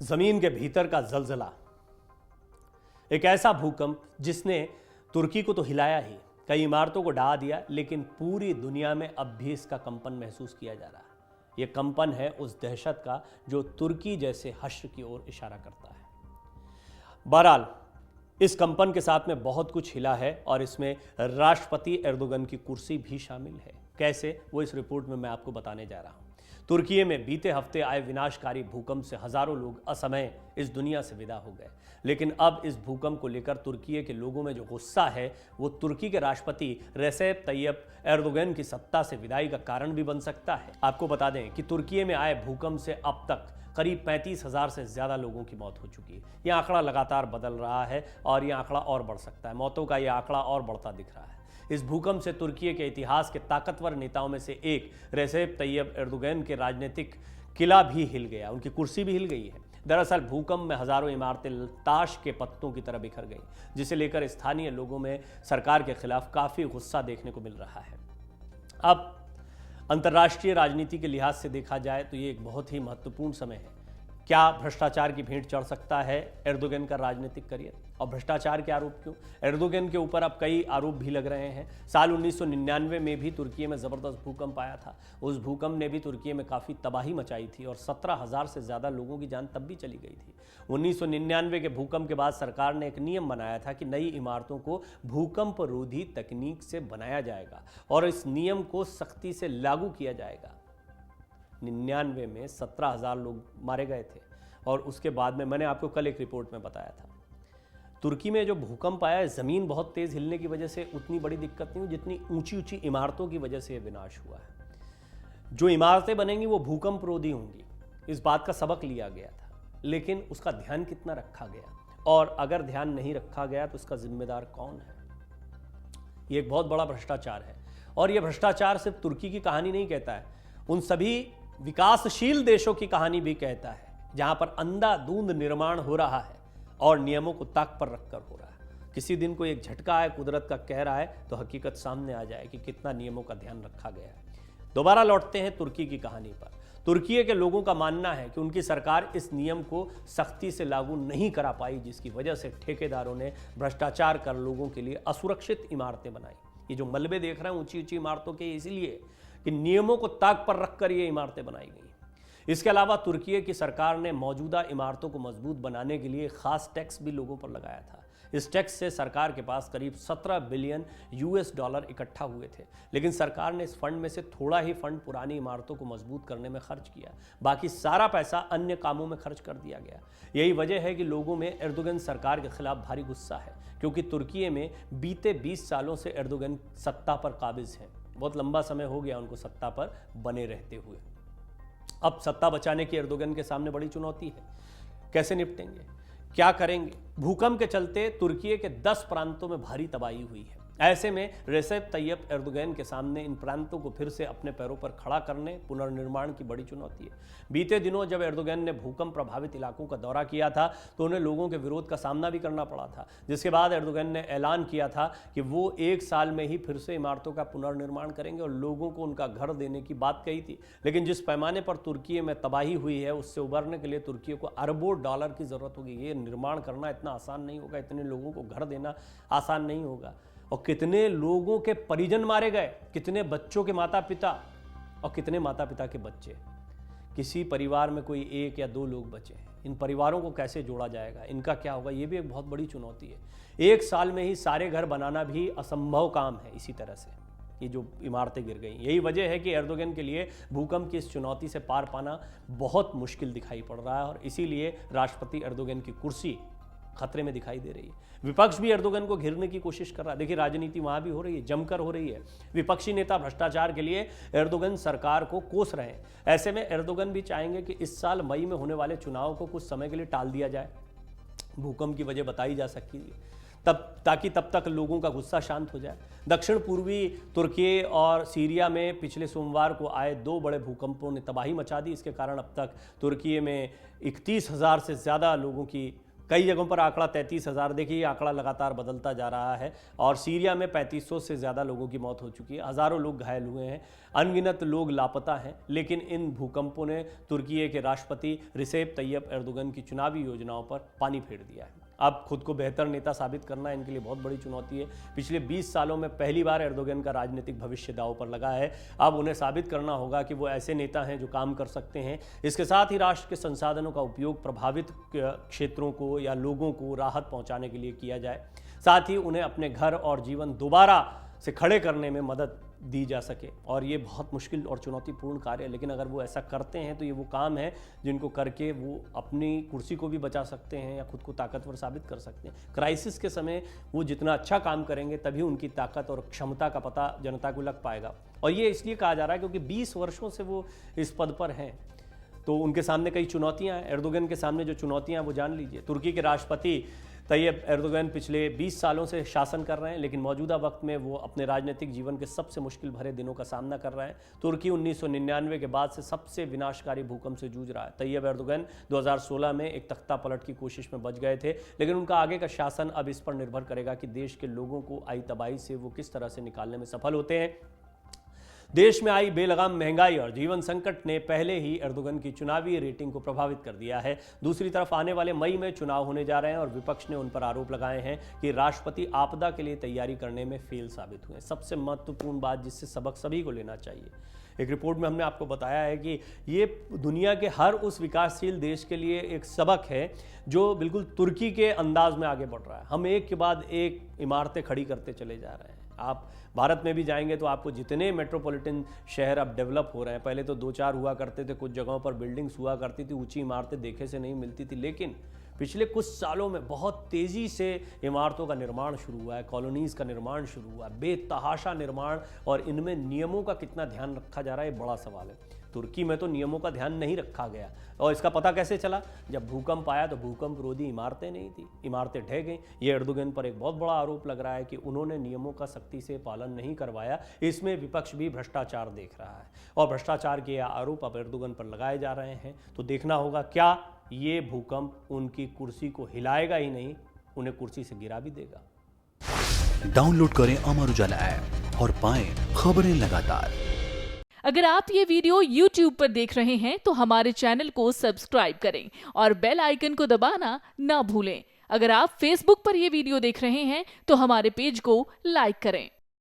जमीन के भीतर का जलजला, एक ऐसा भूकंप जिसने तुर्की को तो हिलाया ही, कई इमारतों को ढहा दिया, लेकिन पूरी दुनिया में अब भी इसका कंपन महसूस किया जा रहा है। यह कंपन है उस दहशत का जो तुर्की जैसे हश्र की ओर इशारा करता है। बहरहाल इस कंपन के साथ में बहुत कुछ हिला है और इसमें राष्ट्रपति एर्दोगन की कुर्सी भी शामिल है। कैसे, वो इस रिपोर्ट में मैं आपको बताने जा रहा हूं। तुर्की में बीते हफ्ते आए विनाशकारी भूकंप से हजारों लोग असमय इस दुनिया से विदा हो गए, लेकिन अब इस भूकंप को लेकर तुर्की के लोगों में जो गुस्सा है वो तुर्की के राष्ट्रपति रेसेप तैयप एर्दोगन की सत्ता से विदाई का कारण भी बन सकता है। आपको बता दें कि तुर्की में आए भूकंप से अब तक करीब 35,000 से ज़्यादा लोगों की मौत हो चुकी है। यह आंकड़ा लगातार बदल रहा है और यह आंकड़ा और बढ़ सकता है। मौतों का यह आंकड़ा और बढ़ता दिख रहा है। इस भूकंप से तुर्की के इतिहास के ताकतवर नेताओं में से एक रेसेप तैयप एर्दोगन के राजनीतिक किला भी हिल गया, उनकी कुर्सी भी हिल गई है। दरअसल भूकंप में हजारों इमारतें ताश के पत्तों की तरह बिखर गई, जिसे लेकर स्थानीय लोगों में सरकार के खिलाफ काफ़ी गुस्सा देखने को मिल रहा है। अब अंतर्राष्ट्रीय राजनीति के लिहाज से देखा जाए तो ये एक बहुत ही महत्वपूर्ण समय है। क्या भ्रष्टाचार की भेंट चढ़ सकता है एर्दोगन का राजनीतिक करियर? और भ्रष्टाचार के आरोप क्यों? एर्दोगन के ऊपर अब कई आरोप भी लग रहे हैं। साल 1999 में भी तुर्की में ज़बरदस्त भूकंप आया था। उस भूकंप ने भी तुर्की में काफ़ी तबाही मचाई थी और 17,000 से ज़्यादा लोगों की जान तब भी चली गई थी। 1999 के भूकंप के बाद सरकार ने एक नियम बनाया था कि नई इमारतों को भूकंप रोधी तकनीक से बनाया जाएगा और इस नियम को सख्ती से लागू किया जाएगा। 99 में 17,000 लोग मारे गए थे और उसके बाद में मैंने आपको कल एक रिपोर्ट में बताया था, तुर्की में जो भूकंप आया है, ज़मीन बहुत तेज़ हिलने की वजह से उतनी बड़ी दिक्कत नहीं हुई जितनी ऊंची ऊंची इमारतों की वजह से यह विनाश हुआ है। जो इमारतें बनेंगी वो भूकंप रोधी होंगी, इस बात का सबक लिया गया था, लेकिन उसका ध्यान कितना रखा गया? और अगर ध्यान नहीं रखा गया तो उसका जिम्मेदार कौन है? ये एक बहुत बड़ा भ्रष्टाचार है और यह भ्रष्टाचार सिर्फ तुर्की की कहानी नहीं कहता है, उन सभी विकासशील देशों की कहानी भी कहता है जहां पर अंधाधुंध निर्माण हो रहा है और नियमों को ताक पर रखकर हो रहा है। किसी दिन को एक झटका है, कुदरत का कहर आए तो हकीकत सामने आ जाए कि कितना नियमों का ध्यान रखा गया है। दोबारा लौटते हैं तुर्की की कहानी पर। तुर्की के लोगों का मानना है कि उनकी सरकार इस नियम को सख्ती से लागू नहीं करा पाई, जिसकी वजह से ठेकेदारों ने भ्रष्टाचार कर लोगों के लिए असुरक्षित इमारतें बनाई। ये जो मलबे देख रहे हैं ऊंची ऊंची इमारतों के, इसलिए कि नियमों को ताक पर रखकर ये इमारतें बनाई गई। इसके अलावा तुर्की की सरकार ने मौजूदा इमारतों को मजबूत बनाने के लिए खास टैक्स भी लोगों पर लगाया था। इस टैक्स से सरकार के पास करीब 17 बिलियन US$ इकट्ठा हुए थे, लेकिन सरकार ने इस फंड में से थोड़ा ही फंड पुरानी इमारतों को मजबूत करने में खर्च किया, बाकी सारा पैसा अन्य कामों में खर्च कर दिया गया। यही वजह है कि लोगों में एर्दोगन सरकार के खिलाफ भारी गुस्सा है, क्योंकि तुर्की में बीते 20 सालों से एर्दोगन सत्ता पर काबिज है। बहुत लंबा समय हो गया उनको सत्ता पर बने रहते हुए। अब सत्ता बचाने की एर्दोगन के सामने बड़ी चुनौती है। कैसे निपटेंगे, क्या करेंगे? भूकंप के चलते तुर्की के 10 प्रांतों में भारी तबाही हुई है। ऐसे में रेसेप तैयप एर्दोगन के सामने इन प्रांतों को फिर से अपने पैरों पर खड़ा करने, पुनर्निर्माण की बड़ी चुनौती है। बीते दिनों जब एर्दोगन ने भूकंप प्रभावित इलाकों का दौरा किया था तो उन्हें लोगों के विरोध का सामना भी करना पड़ा था, जिसके बाद एर्दोगन ने ऐलान किया था कि वो 1 साल में ही फिर से इमारतों का पुनर्निर्माण करेंगे और लोगों को उनका घर देने की बात कही थी। लेकिन जिस पैमाने पर तुर्की में तबाही हुई है, उससे उबरने के लिए तुर्की को अरबों डॉलर की ज़रूरत होगी। ये निर्माण करना इतना आसान नहीं होगा, इतने लोगों को घर देना आसान नहीं होगा। और कितने लोगों के परिजन मारे गए, कितने बच्चों के माता पिता और कितने माता पिता के बच्चे। किसी परिवार में कोई 1 या 2 लोग बचे हैं, इन परिवारों को कैसे जोड़ा जाएगा, इनका क्या होगा, ये भी एक बहुत बड़ी चुनौती है। 1 साल में ही सारे घर बनाना भी असंभव काम है। इसी तरह से ये जो इमारतें गिर गई, यही वजह है कि एर्दोगन के लिए भूकंप की इस चुनौती से पार पाना बहुत मुश्किल दिखाई पड़ रहा है और इसीलिए राष्ट्रपति एर्दोगन की कुर्सी खतरे में दिखाई दे रही है। विपक्ष भी एर्दोगन को घेरने की कोशिश कर रहा है। देखिए, राजनीति वहां भी हो रही है, जमकर हो रही है। विपक्षी नेता भ्रष्टाचार के लिए एर्दोगन सरकार को कोस रहे हैं। ऐसे में एर्दोगन भी चाहेंगे कि इस साल मई में होने वाले चुनाव को कुछ समय के लिए टाल दिया जाए। भूकंप की वजह बताई जा सकती है ताकि तब तक लोगों का गुस्सा शांत हो जाए। दक्षिण पूर्वी तुर्की और सीरिया में पिछले सोमवार को आए 2 बड़े भूकंपों ने तबाही मचा दी। इसके कारण अब तक तुर्की में 31,000 से ज़्यादा लोगों की कई जगहों पर आंकड़ा 33,000। देखिए, ये आंकड़ा लगातार बदलता जा रहा है और सीरिया में 3500 से ज़्यादा लोगों की मौत हो चुकी है, हज़ारों लोग घायल हुए हैं, अनगिनत लोग लापता हैं। लेकिन इन भूकंपों ने तुर्की के राष्ट्रपति रिसेप तैयब एर्दोगन की चुनावी योजनाओं पर पानी फेर दिया है। अब खुद को बेहतर नेता साबित करना इनके लिए बहुत बड़ी चुनौती है। पिछले 20 सालों में पहली बार एर्दोगन का राजनीतिक भविष्य दांव पर लगा है। अब उन्हें साबित करना होगा कि वो ऐसे नेता हैं जो काम कर सकते हैं। इसके साथ ही राष्ट्र के संसाधनों का उपयोग प्रभावित क्षेत्रों को या लोगों को राहत पहुंचाने के लिए किया जाए, साथ ही उन्हें अपने घर और जीवन दोबारा से खड़े करने में मदद दी जा सके। और ये बहुत मुश्किल और चुनौतीपूर्ण कार्य है, लेकिन अगर वो ऐसा करते हैं तो ये वो काम है जिनको करके वो अपनी कुर्सी को भी बचा सकते हैं या खुद को ताकतवर साबित कर सकते हैं। क्राइसिस के समय वो जितना अच्छा काम करेंगे तभी उनकी ताकत और क्षमता का पता जनता को लग पाएगा। और ये इसलिए कहा जा रहा है क्योंकि 20 वर्षों से वो इस पद पर हैं, तो उनके सामने कई चुनौतियां हैं। एर्दोगन के सामने जो चुनौतियां हैं वो जान लीजिए। तुर्की के राष्ट्रपति तैयब एर्दोगन पिछले 20 सालों से शासन कर रहे हैं, लेकिन मौजूदा वक्त में वो अपने राजनीतिक जीवन के सबसे मुश्किल भरे दिनों का सामना कर रहे हैं। तुर्की 1999 के बाद से सबसे विनाशकारी भूकंप से जूझ रहा है। तैयब एर्दोगन 2016 में एक तख्ता पलट की कोशिश में बच गए थे, लेकिन उनका आगे का शासन अब इस पर निर्भर करेगा कि देश के लोगों को आई तबाही से वो किस तरह से निकालने में सफल होते हैं। देश में आई बेलगाम महंगाई और जीवन संकट ने पहले ही एर्दोगन की चुनावी रेटिंग को प्रभावित कर दिया है। दूसरी तरफ आने वाले मई में चुनाव होने जा रहे हैं और विपक्ष ने उन पर आरोप लगाए हैं कि राष्ट्रपति आपदा के लिए तैयारी करने में फेल साबित हुए। सबसे महत्वपूर्ण बात जिससे सबक सभी को लेना चाहिए, एक रिपोर्ट में हमने आपको बताया है कि ये दुनिया के हर उस विकासशील देश के लिए एक सबक है जो बिल्कुल तुर्की के अंदाज में आगे बढ़ रहा है। हम एक के बाद एक इमारतें खड़ी करते चले जा रहे हैं। आप भारत में भी जाएंगे तो आपको जितने मेट्रोपॉलिटन शहर अब डेवलप हो रहे हैं, पहले तो 2-4 हुआ करते थे, कुछ जगहों पर बिल्डिंग्स हुआ करती थी, ऊंची इमारतें देखे से नहीं मिलती थी, लेकिन पिछले कुछ सालों में बहुत तेज़ी से इमारतों का निर्माण शुरू हुआ है, कॉलोनीज़ का निर्माण शुरू हुआ है, बेतहाशा निर्माण। और इनमें नियमों का कितना ध्यान रखा जा रहा है, ये बड़ा सवाल है। तुर्की में तो नियमों का ध्यान नहीं रखा गया, और इसका पता कैसे चला? जब भूकंप आया तो भूकंप रोधी इमारतें नहीं थी, इमारतें ढह गई। ये एर्दोगन पर एक बहुत बड़ा आरोप लग रहा है कि उन्होंने नियमों का सख्ती से पालन नहीं करवाया। इसमें विपक्ष भी भ्रष्टाचार देख रहा है और भ्रष्टाचार के आरोप अब एर्दोगन पर लगाए जा रहे हैं। तो देखना होगा क्या ये भूकंप उनकी कुर्सी को हिलाएगा ही नहीं, उन्हें कुर्सी से गिरा भी देगा। डाउनलोड करें अमर उजाला ऐप और पाएं खबरें लगातार। अगर आप ये वीडियो YouTube पर देख रहे हैं तो हमारे चैनल को सब्सक्राइब करें और बेल आइकन को दबाना ना भूलें। अगर आप Facebook पर ये वीडियो देख रहे हैं तो हमारे पेज को लाइक करें।